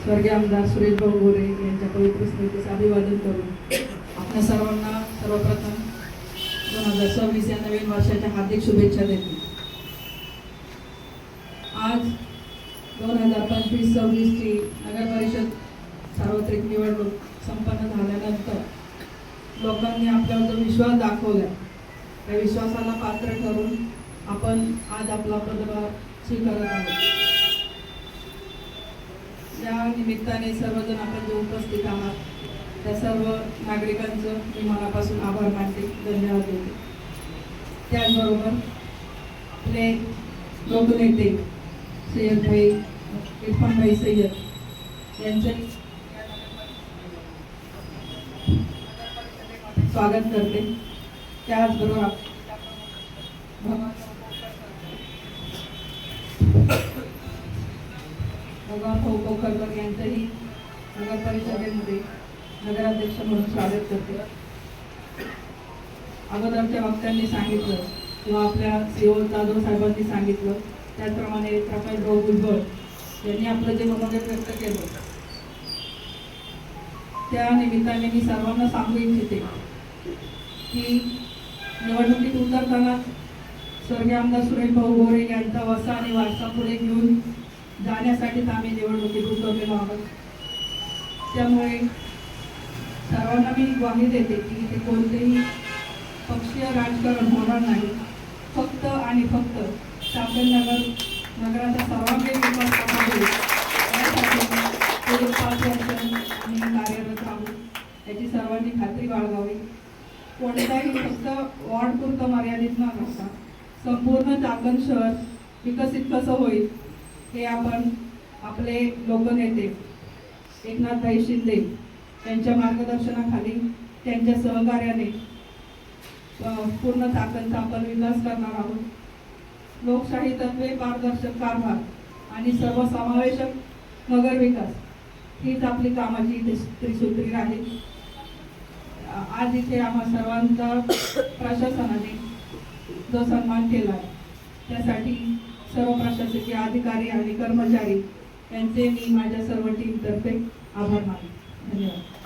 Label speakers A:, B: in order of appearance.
A: स्वर्गीय आमदार सुरेश भाऊ गोरे यांच्या पवित्र स्मृतीस अभिवादन करून आपल्या सर्वांना सर्वप्रथम 2026 या नवीन वर्षाच्या हार्दिक शुभेच्छा देते। आज 2025-26 ची नगर परिषद सार्वत्रिक निवडणूक संपन्न झाल्यानंतर लोकांनी आपल्यावर जो विश्वास दाखवला त्या विश्वासाला पात्र ठरून आपण आज आपला पदभार स्वीकारत आहोत। या निमित्ताने सर्वजण आपण जे उपस्थित आहात त्या सर्व नागरिकांचं मी मनापासून आभार मानते, धन्यवाद देते। त्याचबरोबर आपले लोकनेते सय्यदभाई इरफानभाई सय्यद यांचं स्वागत करते। त्याचबरोबर भगवान भाऊ पोखरकर यांचंही नगर परिषदेमध्ये नगराध्यक्ष म्हणून स्वागत करते। अगोदरच्या वक्त्यांनी सांगितलं किंवा आपल्या सीओ जाधव साहेबांनी सांगितलं त्याचप्रमाणे प्रकाशभाऊ भुजबळ यांनी आपलं जे मनोगत व्यक्त केलं त्या निमित्ताने मी सर्वांना सांगू इच्छिते की निवडणुकीत उतरताना स्वर्गीय आमदार सुरेश भाऊ गोरे यांचा वसा आणि वारसा पुढे घेऊन जाण्यासाठीच आम्ही निवडणुकीत उतरलेलो आहोत। त्यामुळे सर्वांना मी ग्वाही देते की इथे कोणतेही पक्षीय राजकारण होणार नाही। फक्त आणि फक्त चाकण नगराचा सर्वांगीण विकास करावा यासाठी पुढील 5 वर्ष आम्ही कार्यरत राहू याची सर्वांनी खात्री बाळगावी। कोणताही फक्त वॉर्डपुरतं मर्यादित न राहता संपूर्ण चाकण शहर विकसित कसं होईल हे आपण आपले लोकनेते एकनाथभाई शिंदे यांच्या मार्गदर्शनाखाली त्यांच्या सहकार्याने पूर्ण चाकणचा आपण विकास करणार आहोत। लोकशाही तत्वे, पारदर्शक कारभार आणि सर्वसमावेशक नगर विकास हीच आपली कामाची त्रिसूत्री आहे। आज इथे आम्हा सर्वांचा प्रशासनाने जो सन्मान केला त्यासाठी सर्व प्रशासकीय अधिकारी आणि कर्मचारी यांचे मी माझ्या सर्व टीमतर्फे आभार मानते। धन्यवाद।